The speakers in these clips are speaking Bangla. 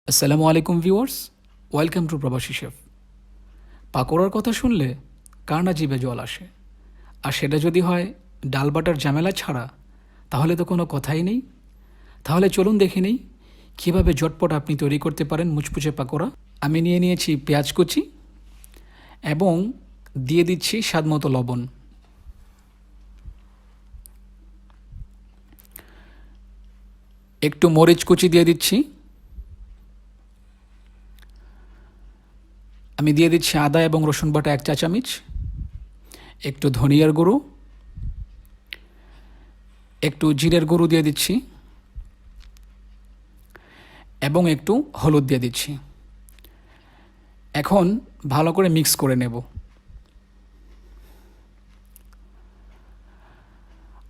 আসসালামু আলাইকুম ভিউয়ার্স, ওয়েলকাম টু প্রবাসী শেফ। পাকোড়ার কথা শুনলে কার না জিভে জল আসে, আর সেটা যদি হয় ডাল বাটার ঝামেলা ছাড়া, তাহলে তো কোনো কথাই নেই। তাহলে চলুন দেখে নেই কীভাবে ঝটপট আপনি তৈরি করতে পারেন মুচমুচে পাকোড়া। আমি নিয়ে নিয়েছি পেঁয়াজ কুচি এবং দিয়ে দিচ্ছি স্বাদমতো লবণ। একটু মরিচ কুচি দিয়ে দিচ্ছি। আমি দিয়ে দিচ্ছি আদা এবং রসুন বাটা 1 চা চামচ, একটু ধনিয়ার গুঁড়ো, একটু জিরের গুঁড়ো দিয়ে দিচ্ছি এবং একটু হলুদ দিয়ে দিচ্ছি। এখন ভালো করে মিক্স করে নেব।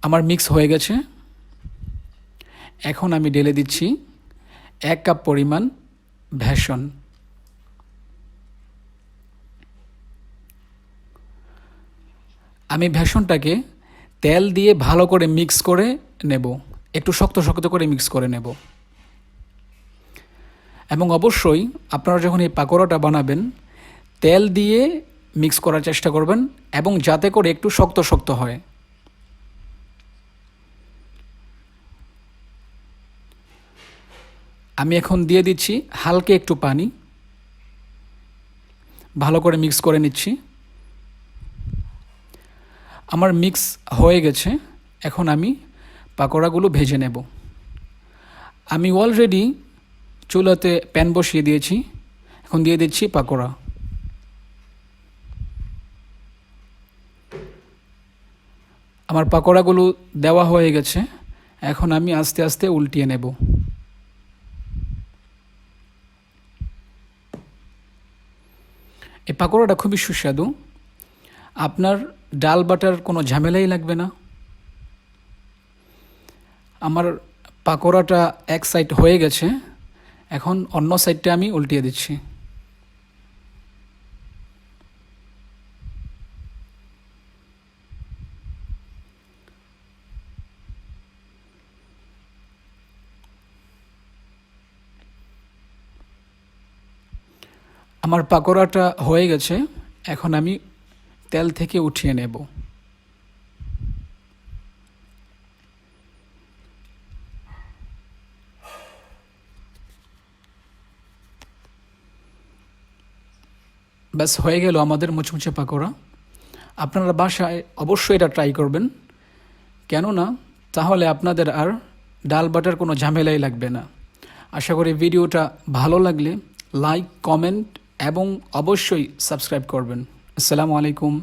আমার মিক্স হয়ে গেছে। এখন আমি ঢেলে দিচ্ছি 1 কাপ পরিমাণ বেসন। আমি বেসনটাকে তেল দিয়ে ভালো করে মিক্স করে নেব, একটু শক্ত শক্ত করে মিক্স করে নেব। এবং অবশ্যই আপনারা যখন এই পাকোড়াটা বানাবেন তেল দিয়ে মিক্স করার চেষ্টা করবেন এবং যাতে করে একটু শক্ত শক্ত হয়। আমি এখন দিয়ে দিচ্ছি হালকা একটু পানি, ভালো করে মিক্স করে নিচ্ছি। আমার মিক্স হয়ে গেছে। এখন আমি পাকোড়াগুলো ভেজে নেব। আমি অলরেডি চুলাতে প্যান বসিয়ে দিয়েছি। এখন দিয়ে দিচ্ছি পাকোড়া। আমার পাকোড়াগুলো দেওয়া হয়ে গেছে। এখন আমি আস্তে আস্তে উল্টিয়ে নেব। এই পাকোড়াটা খুবই সুস্বাদু। আপনার ডাল বাটার কোনো ঝামেলাই লাগবে না। আমার পাকোড়াটা এক সাইড হয়ে গেছে। এখন অন্য সাইডটা আমি উল্টিয়ে দিচ্ছি। আমার পাকোড়াটা হয়ে গেছে। এখন আমি তেল থেকে উঠিয়ে নেব। ব্যাস হয়ে গেল আমাদের মুচমুচে পাকোড়া। আপনারা বাসায় অবশ্যই এটা ট্রাই করবেন, কেননা তাহলে আপনাদের আর ডাল বাটার কোনো ঝামেলাই লাগবে না। আশা করি ভিডিওটা ভালো লাগলে লাইক, কমেন্ট এবং অবশ্যই সাবস্ক্রাইব করবেন। আসসালামু আলাইকুম।